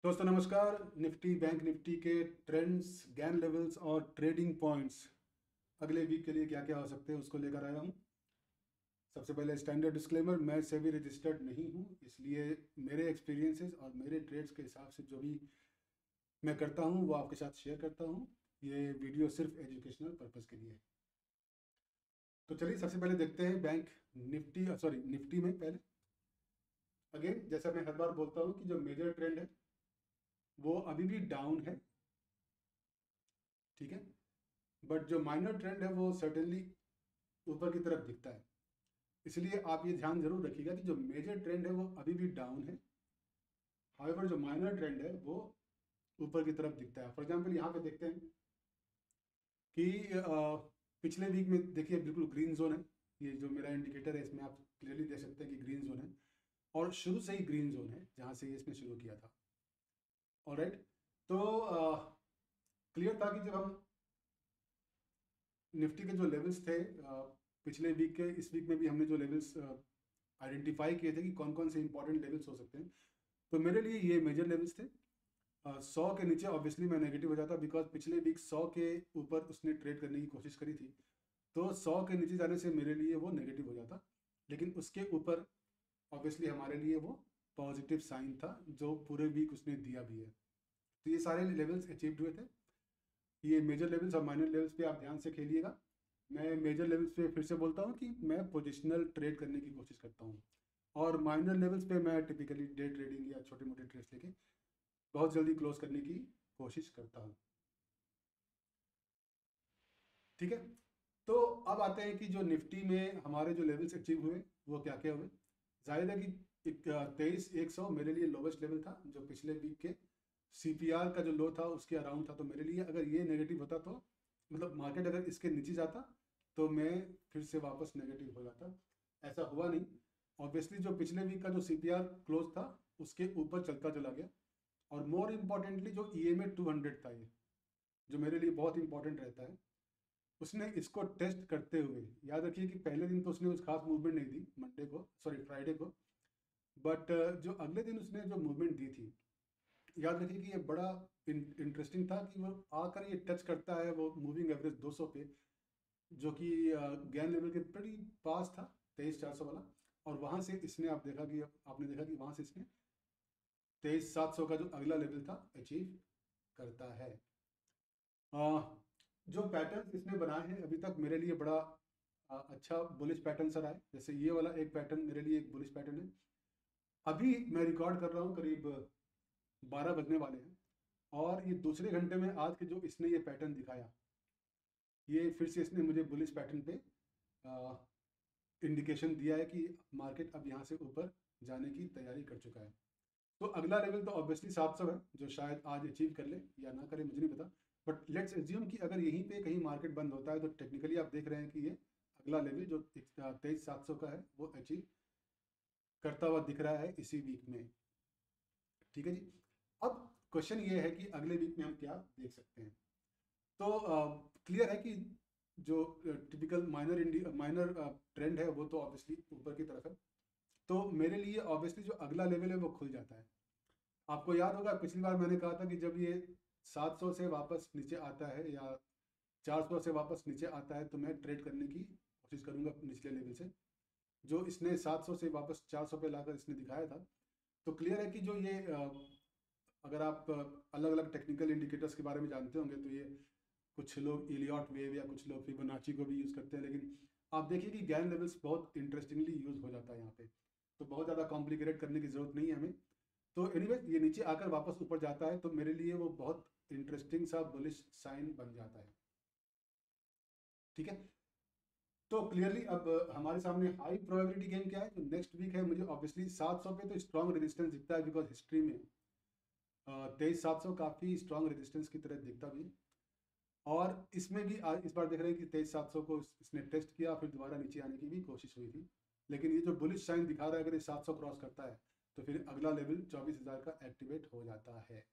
दोस्तों नमस्कार। Nifty bank Nifty के ट्रेंड्स, गैन लेवल्स और ट्रेडिंग पॉइंट्स अगले वीक के लिए क्या क्या हो सकते हैं उसको लेकर आया हूँ। सबसे पहले स्टैंडर्ड डिस्क्लेमर, मैं सेबी रजिस्टर्ड नहीं हूँ, इसलिए मेरे एक्सपीरियंसेस और मेरे ट्रेड्स के हिसाब से जो भी मैं करता हूँ वो आपके साथ शेयर करता हूँ। ये वीडियो सिर्फ एजुकेशनल पर्पज़ के लिए है। तो चलिए सबसे पहले देखते हैं बैंक निफ्टी, सॉरी निफ्टी में पहले। अगेन जैसा मैं हर बार बोलता हूँ कि जो मेजर ट्रेंड है वो अभी भी डाउन है, ठीक है। बट जो माइनर ट्रेंड है वो सर्टेनली ऊपर की तरफ दिखता है। इसलिए आप ये ध्यान जरूर रखिएगा कि जो मेजर ट्रेंड है वो अभी भी डाउन है। हाउएवर जो माइनर ट्रेंड है वो ऊपर की तरफ दिखता है। फॉर एग्जांपल यहाँ पे देखते हैं कि पिछले वीक में देखिए बिल्कुल ग्रीन जोन है। ये जो मेरा इंडिकेटर है इसमें आप क्लियरली देख सकते हैं कि ग्रीन जोन है, और शुरू से ही ग्रीन जोन है जहाँ से ये इसने शुरू किया था। ऑलराइट, तो क्लियर था कि जब हम निफ्टी के जो लेवल्स थे पिछले वीक के, इस वीक में भी हमने जो लेवल्स आइडेंटिफाई किए थे कि कौन कौन से इंपॉर्टेंट लेवल्स हो सकते हैं, तो मेरे लिए ये मेजर लेवल्स थे। 100 के नीचे ऑब्वियसली मैं नेगेटिव हो जाता, बिकॉज पिछले वीक 100 के ऊपर उसने ट्रेड करने की कोशिश करी थी, तो 100 के नीचे जाने से मेरे लिए वो नेगेटिव हो जाता। लेकिन उसके ऊपर ऑब्वियसली हमारे लिए वो पॉजिटिव साइन था जो पूरे वीक उसने दिया भी है। तो ये सारे लेवल्स अचीव्ड हुए थे। ये मेजर लेवल्स और माइनर लेवल्स पे आप ध्यान से खेलिएगा। मैं मेजर लेवल्स पे फिर से बोलता हूँ कि मैं पोजिशनल ट्रेड करने की कोशिश करता हूँ, और माइनर लेवल्स पे मैं टिपिकली डे ट्रेडिंग या छोटे मोटे ट्रेड्स लेके बहुत जल्दी क्लोज करने की कोशिश करता हूँ, ठीक है। तो अब आते हैं कि जो निफ्टी में हमारे जो लेवल्स अचीव हुए वो क्या क्या हुए। जाहिर है कि 23,100 मेरे लिए लोवेस्ट लेवल था, जो पिछले वीक के सीपीआर का जो लो था उसके अराउंड था। तो मेरे लिए अगर ये नेगेटिव होता तो मतलब मार्केट अगर इसके नीचे जाता तो मैं फिर से वापस नेगेटिव हो जाता। ऐसा हुआ नहीं। ऑब्वियसली जो पिछले वीक का जो सीपीआर क्लोज था उसके ऊपर चलता चला गया, और मोर इम्पॉर्टेंटली जो EMA 200 था, ये जो मेरे लिए बहुत इंपॉर्टेंट रहता है, उसने इसको टेस्ट करते हुए, याद रखिए कि पहले दिन तो उसने कुछ खास मूवमेंट नहीं दी, मंडे को, सॉरी फ्राइडे को। बट जो अगले दिन उसने जो मूवमेंट दी थी, याद रखिए कि ये बड़ा इंटरेस्टिंग था कि वो आकर ये टच करता है वो मूविंग एवरेज 200 पे, जो कि गैन लेवल के pretty पास था, 23,400 वाला। और वहाँ से इसने, आप देखा कि आपने देखा कि वहाँ से इसने 23,700 का जो अगला लेवल था अचीव करता है। जो पैटर्न इसने बनाए हैं अभी तक मेरे लिए बड़ा अच्छा बुलिश पैटर्न सर आए। जैसे ये वाला एक पैटर्न मेरे लिए एक बुलिश पैटर्न है। अभी मैं रिकॉर्ड कर रहा हूँ, करीब 12 बजने वाले हैं, और ये दूसरे घंटे में आज के जो इसने ये पैटर्न दिखाया, ये फिर से इसने मुझे बुलिश पैटर्न पे इंडिकेशन दिया है कि मार्केट अब यहाँ से ऊपर जाने की तैयारी कर चुका है। तो अगला लेवल तो ऑब्वियसली 700 है, जो शायद आज अचीव कर ले या ना करे, मुझे नहीं पता। बट लेट्स एज्यूम कि अगर यहीं पे कहीं मार्केट बंद होता है तो टेक्निकली आप देख रहे हैं कि ये अगला लेवल जो 23,700 का है वो अचीव करता हुआ दिख रहा है इसी वीक में, ठीक है जी। अब क्वेश्चन ये है कि अगले वीक में हम क्या देख सकते हैं। तो क्लियर है कि जो टिपिकल माइनर ट्रेंड है वो तो ऑब्वियसली ऊपर की तरफ है। तो मेरे लिए ऑब्वियसली जो अगला लेवल है वो खुल जाता है। आपको याद होगा पिछली बार मैंने कहा था कि जब ये 700 से वापस नीचे आता है या 400 से वापस नीचे आता है तो मैं ट्रेड करने की कोशिश करूंगा निचले लेवल से, जो इसने 700 से वापस 400 पे लाकर इसने दिखाया था। तो क्लियर है कि जो ये अगर आप अलग अलग टेक्निकल इंडिकेटर्स के बारे में जानते होंगे तो ये कुछ लोग इलियट वेव या कुछ लोग फिबोनाची को भी यूज़ करते हैं, लेकिन आप देखिए कि गैन लेवल्स बहुत इंटरेस्टिंगली यूज़ हो जाता है यहाँ पे। तो बहुत ज़्यादा कॉम्प्लिकेटेड करने की ज़रूरत नहीं है हमें। तो एनीवे ये नीचे आकर वापस ऊपर जाता है तो मेरे लिए वो बहुत इंटरेस्टिंग सा बुलिश साइन बन जाता है, ठीक है। तो क्लियरली अब हमारे सामने हाई प्रोबेबिलिटी गेम क्या है जो नेक्स्ट वीक है। मुझे ऑब्वियसली 700 पे तो स्ट्रॉन्ग रेजिस्टेंस दिखता है, बिकॉज हिस्ट्री में 23,700 काफ़ी स्ट्रॉन्ग रेजिस्टेंस की तरह दिखता भी है। और इसमें भी इस बार देख रहे हैं कि 23,700 को इसने टेस्ट किया, फिर दोबारा नीचे आने की भी कोशिश हुई थी। लेकिन ये जो बुलिश साइन दिखा रहा है, अगर ये 700 क्रॉस करता है तो फिर अगला लेवल 24,000 का एक्टिवेट हो जाता है,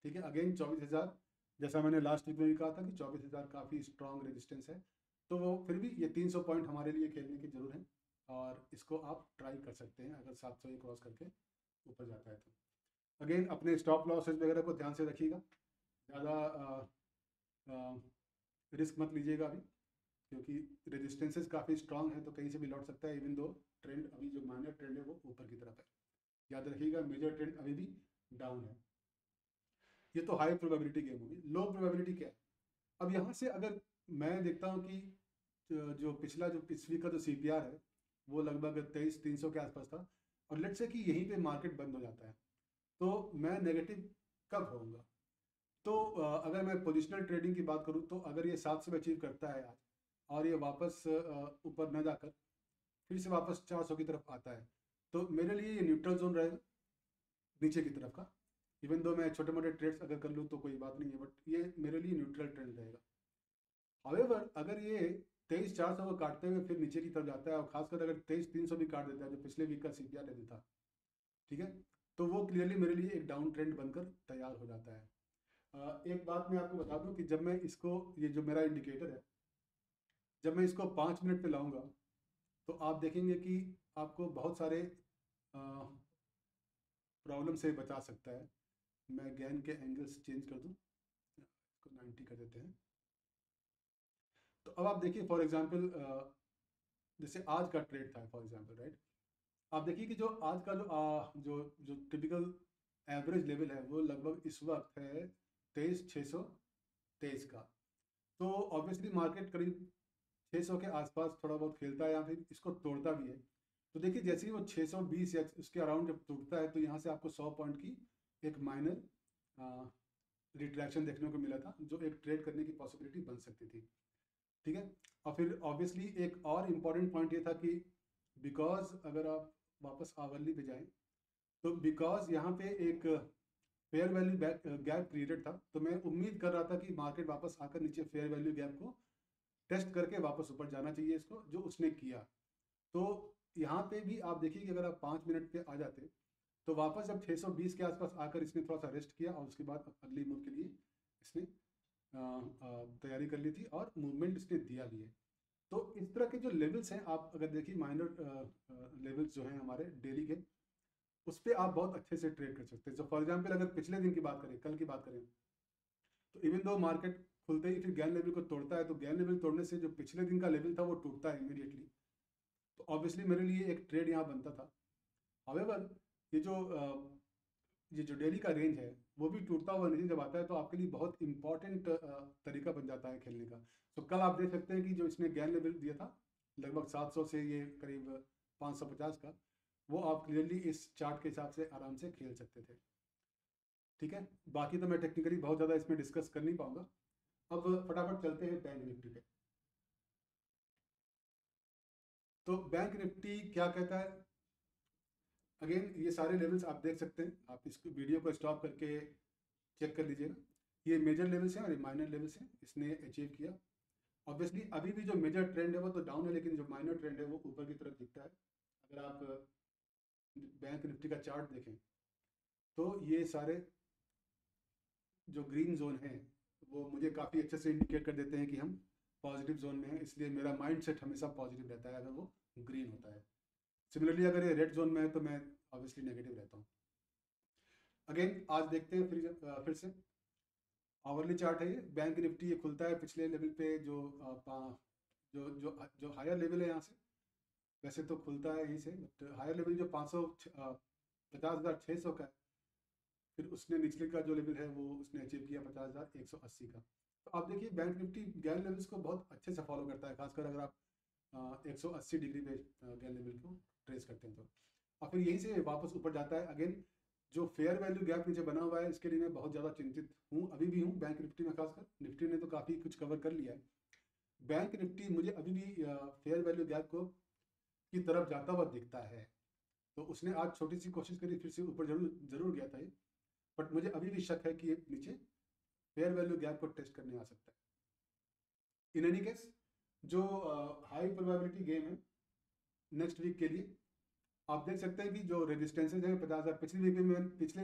ठीक है। अगेन 24,000, जैसा मैंने लास्ट वीक में भी कहा था कि 24,000 काफ़ी स्ट्रॉन्ग रेजिस्टेंस है। तो वो फिर भी ये 300 पॉइंट हमारे लिए खेलने की जरूर है, और इसको आप ट्राई कर सकते हैं अगर 700 ये क्रॉस करके ऊपर जाता है तो। अगेन अपने स्टॉप लॉसेस वगैरह को ध्यान से रखिएगा, ज़्यादा रिस्क मत लीजिएगा अभी, क्योंकि रेजिस्टेंसेस काफ़ी स्ट्रांग है तो कहीं से भी लौट सकता है, इवन दो ट्रेंड अभी जो माइनर ट्रेंड है वो ऊपर की तरफ है। याद रखिएगा मेजर ट्रेंड अभी भी डाउन है। ये तो हाई प्रोबेबिलिटी गेम होगी। लो प्रोबेबिलिटी क्या है? अब यहाँ से अगर मैं देखता हूँ कि जो पिछला जो इस वीक का जो CPR है वो लगभग 23,300 के आसपास था, और लेट्स से कि यहीं पे मार्केट बंद हो जाता है, तो मैं नेगेटिव कब होऊंगा? तो अगर मैं पोजिशनल ट्रेडिंग की बात करूँ तो अगर ये 700 अचीव करता है आज और ये वापस ऊपर न जाकर फिर से वापस 400 की तरफ आता है, तो मेरे लिए ये न्यूट्रल जोन रहेगा नीचे की तरफ का। इवन दो मैं छोटे मोटे ट्रेड्स अगर कर लूँ तो कोई बात नहीं है, बट ये मेरे लिए न्यूट्रल ट्रेंड रहेगा। हावेवर अगर ये 23,400 को काटते हुए फिर नीचे की तरफ जाता है, और खासकर अगर 23,300 भी काट देता है जो पिछले वीक का CPR लेवल था, ठीक है, तो वो क्लियरली मेरे लिए एक डाउन ट्रेंड बनकर तैयार हो जाता है। एक बात मैं आपको बता दूं कि जब मैं इसको, ये जो मेरा इंडिकेटर है, जब मैं इसको 5 मिनट पे लाऊंगा तो आप देखेंगे कि आपको बहुत सारे प्रॉब्लम से बचा सकता है। मैं गैन के एंगल्स चेंज कर दूं, इसको 90 कर देते हैं। तो अब आप देखिए फॉर एग्जांपल जैसे आज का ट्रेड था फॉर एग्जांपल, राइट? आप देखिए कि जो आज का जो टिपिकल एवरेज लेवल है वो लगभग इस वक्त है 23,623 का। तो ऑब्वियसली मार्केट करीब 600 के आसपास थोड़ा बहुत खेलता है या फिर इसको तोड़ता भी है। तो देखिए जैसे ही वो 620 या उसके अराउंड जब टूटता है तो यहाँ से आपको 100 पॉइंट की एक माइनर रिट्रैक्शन देखने को मिला था, जो एक ट्रेड करने की पॉसिबिलिटी बन सकती थी, ठीक है। और फिर ऑब्वियसली एक और इम्पॉर्टेंट पॉइंट ये था कि बिकॉज अगर आप वापस आवरली पे जाएं तो बिकॉज यहाँ पे एक फेयर वैल्यू गैप क्रिएटेड था, तो मैं उम्मीद कर रहा था कि मार्केट वापस आकर नीचे फेयर वैल्यू गैप को टेस्ट करके वापस ऊपर जाना चाहिए इसको, जो उसने किया। तो यहाँ पे भी आप देखिए कि अगर आप 5 मिनट पे आ जाते तो वापस जब 620 के आसपास आकर इसने थोड़ा सा रेस्ट किया और उसके बाद अगली मूव के लिए इसने तैयारी कर ली थी और मूवमेंट इसने दिया भी है। तो इस तरह के जो लेवल्स हैं, आप अगर देखिए माइनर लेवल्स जो हैं हमारे डेली के, उस पर आप बहुत अच्छे से ट्रेड कर सकते हैं। तो फॉर एग्जाम्पल अगर पिछले दिन की बात करें, कल की बात करें, तो इवन दो मार्केट खुलते ही फिर गैन लेवल को तोड़ता है, तो गैन लेवल तोड़ने से जो पिछले दिन का लेवल था वो टूटता है इमीडिएटली, तो ऑब्वियसली मेरे लिए एक ट्रेड यहाँ बनता था। हावेवर ये जो ये जो डेली का रेंज है वो भी टूटता हुआ नहीं जब आता है, तो आपके लिए बहुत इंपॉर्टेंट तरीका बन जाता है खेलने का। तो कल आप देख सकते हैं कि जो इसने गैन लेवल दिया था लगभग 700 से ये करीब 550 का, वो आप क्लियरली इस चार्ट के हिसाब से आराम से खेल सकते थे, ठीक है। बाकी तो मैं टेक्निकली बहुत ज़्यादा इसमें डिस्कस कर नहीं पाऊंगा। अब फटाफट चलते हैं बैंक निफ्टी पे। तो बैंक निफ्टी क्या कहता है? अगेन ये सारे लेवल्स आप देख सकते हैं, आप इस वीडियो को स्टॉप करके चेक कर लीजिएगा। ये मेजर लेवल्स हैं और ये माइनर लेवल्स हैं, इसने अचीव किया। ऑब्वियसली अभी भी जो मेजर ट्रेंड है वो तो डाउन है, लेकिन जो माइनर ट्रेंड है वो ऊपर की तरफ दिखता है। अगर आप बैंक निफ्टी का चार्ट देखें तो ये सारे जो ग्रीन जोन है वो मुझे काफ़ी अच्छे से इंडिकेट कर देते हैं कि हम पॉजिटिव जोन में हैं, इसलिए मेरा माइंड सेट हमेशा पॉजिटिव रहता है अगर वो ग्रीन होता है। सिमिलरली अगर ये रेड जोन में है तो मैं ऑब्वियसली नेगेटिव रहता हूँ। अगेन आज देखते हैं फिर से आवरली चार्ट है ये बैंक निफ्टी, ये खुलता है पिछले लेवल पे जो जो जो जो हायर लेवल है यहाँ से, वैसे तो खुलता है यहीं से, बट हायर लेवल जो 50,600 का है, फिर उसने निचले का जो लेवल है वो उसने अचीव किया 50,180 का। तो आप देखिए बैंक निफ्टी गैन लेवल्स को बहुत अच्छे से फॉलो करता है, खासकर अगर आप 180 डिग्री पे गैन लेवल को ट्रेस करते हैं तो, और फिर यहीं से वापस ऊपर जाता है। अगेन जो फेयर वैल्यू गैप नीचे बना हुआ है इसके लिए मैं बहुत ज़्यादा चिंतित हूँ, अभी भी हूँ बैंक निफ्टी में। खासकर निफ्टी ने तो काफ़ी कुछ कवर कर लिया है, बैंक निफ्टी मुझे अभी भी फेयर वैल्यू गैप को की तरफ जाता हुआ दिखता है। तो उसने आज छोटी सी कोशिश करी, फिर से ऊपर जरूर जरूर गया था ये, बट मुझे अभी भी शक है कि ये नीचे फेयर वैल्यू गैप को टेस्ट करने आ सकता है। इन एनी केस जो हाई प्रोबेबिलिटी गेम है नेक्स्ट वीक के लिए, आप देख सकते हैं कि जो रेजिस्टेंसेज हैं 50,000, पिछले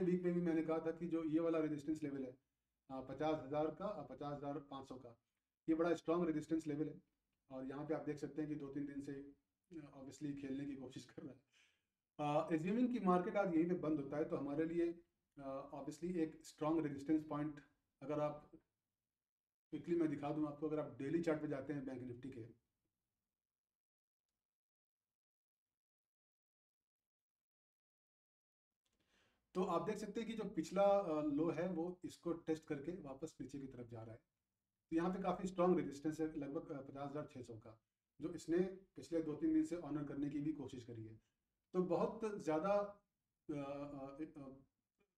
वीक में भी मैंने कहा था कि जो ये वाला रेजिस्टेंस लेवल है 50,000 का और 50,500 का, ये बड़ा स्ट्रॉन्ग रेजिस्टेंस लेवल है। और यहाँ पे आप देख सकते हैं कि 2-3 दिन से ऑब्वियसली खेलने की कोशिश कर रहा है। एज्यूमिंग कि मार्केट आज यहीं पे बंद होता है तो हमारे लिए ऑब्वियसली एक स्ट्रॉन्ग रेजिस्टेंस पॉइंट, अगर आप क्विकली मैं दिखा दूं आपको, अगर आप डेली चार्ट पे जाते हैं बैंक निफ्टी के, तो आप देख सकते हैं कि जो पिछला लो है वो इसको टेस्ट करके वापस नीचे की तरफ जा रहा है। तो यहाँ पे काफ़ी स्ट्रॉन्ग रेजिस्टेंस है, लगभग 50,600 का, जो इसने पिछले 2-3 दिन से ऑनर करने की भी कोशिश करी है। तो बहुत ज़्यादा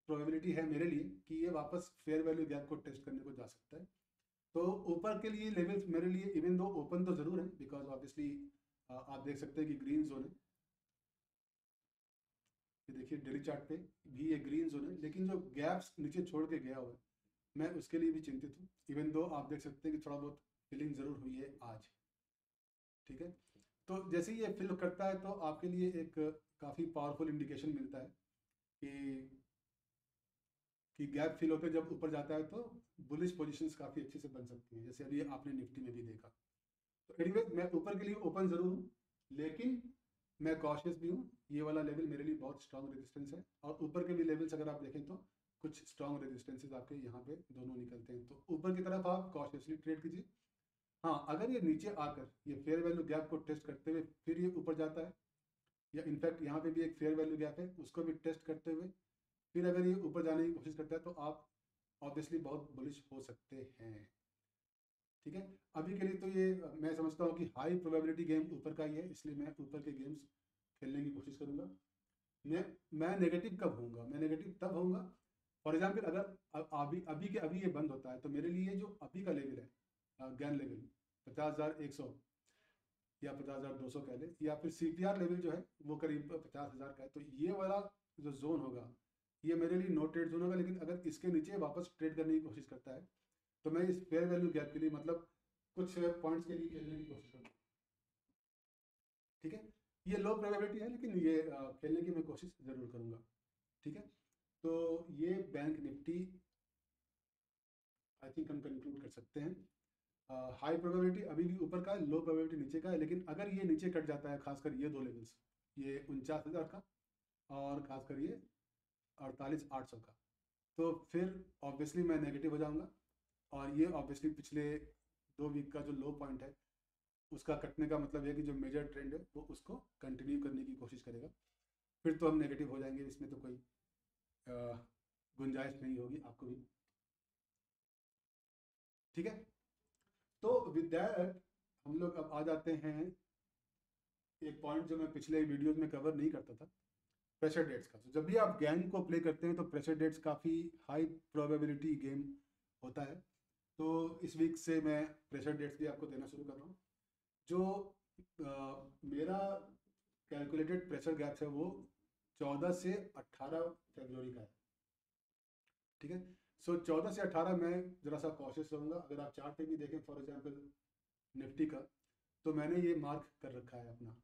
प्रोबेबिलिटी है मेरे लिए कि ये वापस फेयर वैल्यू गैप को टेस्ट करने को जा सकता है। तो ऊपर के लिए लेवल्स मेरे लिए इवन दो ओपन तो ज़रूर है, बिकॉज ऑब्वियसली आप देख सकते हैं कि ग्रीन जोन है, ये देखिए डेली चार्ट पे भी ये ग्रीन जोन है, लेकिन जो गैप्स नीचे छोड़ के गया हुआ है मैं उसके लिए भी चिंतित हूँ। इवन दो आप देख सकते हैं कि थोड़ा बहुत फिलिंग ज़रूर हुई है आज, ठीक है। तो जैसे ही ये फिल करता है तो आपके लिए एक काफ़ी पावरफुल इंडिकेशन मिलता है कि गैप फिल होकर जब ऊपर जाता है तो बुलिश पोजीशंस काफ़ी अच्छे से बन सकती हैं, जैसे अभी आपने निफ्टी में भी देखा। तो एनीवे मैं ऊपर के लिए ओपन ज़रूर हूँ, लेकिन मैं कॉशियस भी हूँ। ये वाला लेवल मेरे लिए बहुत स्ट्रॉन्ग रेजिस्टेंस है, और ऊपर के भी लेवल्स अगर आप देखें तो कुछ स्ट्रॉन्ग रेजिस्टेंसेज आपके यहाँ पे दोनों निकलते हैं, तो ऊपर की तरफ आप कॉशियसली ट्रेड कीजिए। हाँ, अगर ये नीचे आकर ये फेयर वैल्यू गैप को टेस्ट करते हुए फिर ये ऊपर जाता है, या इनफैक्ट यहाँ पे भी एक फेयर वैल्यू गैप है उसको भी टेस्ट करते हुए फिर अगर ये ऊपर जाने की कोशिश करता है, तो आप ऑब्वियसली बहुत बुलिश हो सकते हैं, ठीक है। अभी के लिए तो ये मैं समझता हूँ कि हाई प्रोबेबिलिटी गेम ऊपर का ही है, इसलिए मैं ऊपर के गेम्स खेलने की कोशिश करूँगा। मैं मैं नेगेटिव कब होऊंगा? मैं नेगेटिव तब होऊंगा, फॉर एग्जाम्पल अगर अभी अभी के अभी ये बंद होता है तो मेरे लिए जो अभी का लेवल है, गैन लेवल 50,100 या 50,200 कह लें, या फिर CPR लेवल जो है वो करीब 50,000 का है, तो ये वाला जो जोन होगा ये मेरे लिए नो ट्रेड जोन होगा। लेकिन अगर इसके नीचे वापस ट्रेड करने की कोशिश करता है तो मैं इस फेयर वैल्यू गैप के लिए, मतलब कुछ पॉइंट्स के लिए खेलने की कोशिश करूँगा, ठीक है। ये लो प्रोबेबिलिटी है, लेकिन ये खेलने की मैं कोशिश ज़रूर करूँगा, ठीक है। तो ये बैंक निफ्टी आई थिंक हम कंक्लूड कर सकते हैं। हाई प्रोबेबिलिटी अभी भी ऊपर का है, लो प्रोबेबिलिटी नीचे का है, लेकिन अगर ये नीचे कट जाता है, खासकर ये दो लेवल्स, ये 49,000 का और खासकर ये 48,800 का, तो फिर ऑब्वियसली मैं नेगेटिव हो जाऊंगा, और ये ऑब्वियसली पिछले 2 वीक का जो लो पॉइंट है उसका कटने का मतलब है कि जो मेजर ट्रेंड है वो उसको कंटिन्यू करने की कोशिश करेगा, फिर तो हम नेगेटिव हो जाएंगे, इसमें तो कोई गुंजाइश नहीं होगी आपको भी, ठीक है। तो विद दैट हम लोग अब आ जाते हैं एक पॉइंट जो मैं पिछले वीडियोज में कवर नहीं करता था, प्रेशर डेट्स का। तो जब भी आप गैन को प्ले करते हैं तो प्रेशर डेट्स काफ़ी हाई प्रोबेबिलिटी गेम होता है। तो इस वीक से मैं प्रेशर डेट्स भी आपको देना शुरू कर रहा हूँ। जो मेरा कैलकुलेटेड प्रेशर गैप्स है वो 14 से 18 फरवरी का है, ठीक है। सो 14 से 18 मैं ज़रा सा कॉशियस रहूँगा। अगर आप चार्ट पे भी देखें फॉर एग्जांपल निफ्टी का, तो मैंने ये मार्क कर रखा है अपना,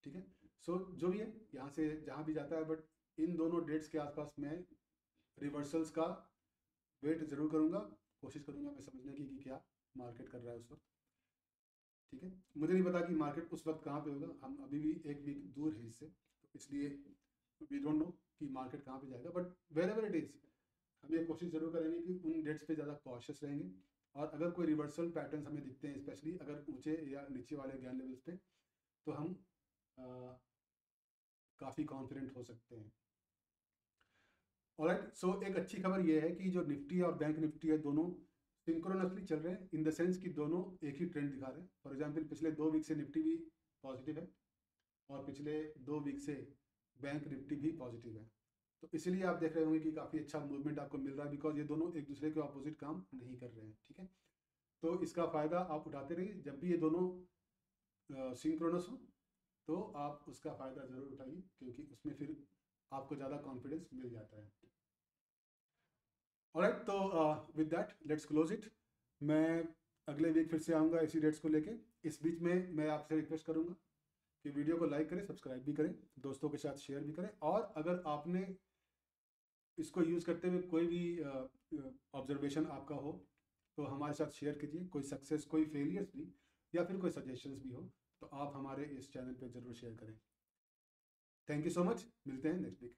ठीक है। सो जो भी है यहाँ से जहाँ भी जाता है, बट इन दोनों डेट्स के आसपास मैं रिवर्सल्स का वेट ज़रूर करूँगा, कोशिश करूँगा मैं समझने की कि क्या मार्केट कर रहा है उस वक्त, ठीक है। मुझे नहीं पता कि मार्केट उस वक्त कहाँ पे होगा, हम अभी भी एक वीक दूर है इससे, तो इसलिए वी डोंट नो कि मार्केट कहाँ पे जाएगा, but wherever it is हम ये कोशिश ज़रूर करेंगे कि उन डेट्स पे ज़्यादा कॉशियस रहेंगे, और अगर कोई रिवर्सल पैटर्न्स हमें दिखते हैं, स्पेशली अगर ऊंचे या नीचे वाले गैन लेवल्स पे, तो हम काफ़ी कॉन्फिडेंट हो सकते हैं। ऑलराइट, सो एक अच्छी खबर ये है कि जो निफ्टी और बैंक निफ्टी है दोनों सिंक्रोनसली चल रहे हैं, इन द सेंस कि दोनों एक ही ट्रेंड दिखा रहे हैं। फॉर एग्जांपल पिछले 2 वीक से निफ्टी भी पॉजिटिव है, और पिछले 2 वीक से बैंक निफ्टी भी पॉजिटिव है। तो इसीलिए आप देख रहे होंगे कि काफ़ी अच्छा मूवमेंट आपको मिल रहा है, बिकॉज ये दोनों एक दूसरे के ऑपोजिट काम नहीं कर रहे हैं, ठीक है। तो इसका फ़ायदा आप उठाते रहिए, जब भी ये दोनों सिंक्रोनस हो तो आप उसका फ़ायदा ज़रूर उठाइए, क्योंकि उसमें फिर आपको ज़्यादा कॉन्फिडेंस मिल जाता है। ऑलराइट, तो with that let's close it. मैं अगले वीक फिर से आऊँगा इसी डेट्स को लेके। इस बीच में मैं आपसे रिक्वेस्ट करूँगा कि वीडियो को लाइक करें, सब्सक्राइब भी करें, दोस्तों के साथ शेयर भी करें, और अगर आपने इसको यूज़ करते हुए कोई भी ऑब्जर्वेशन आपका हो तो हमारे साथ शेयर कीजिए, कोई सक्सेस, कोई फेलियर्स भी, या फिर कोई सजेशंस भी हो तो आप हमारे इस चैनल पे ज़रूर शेयर करें। थैंक यू सो मच, मिलते हैं नेक्स्ट वीक।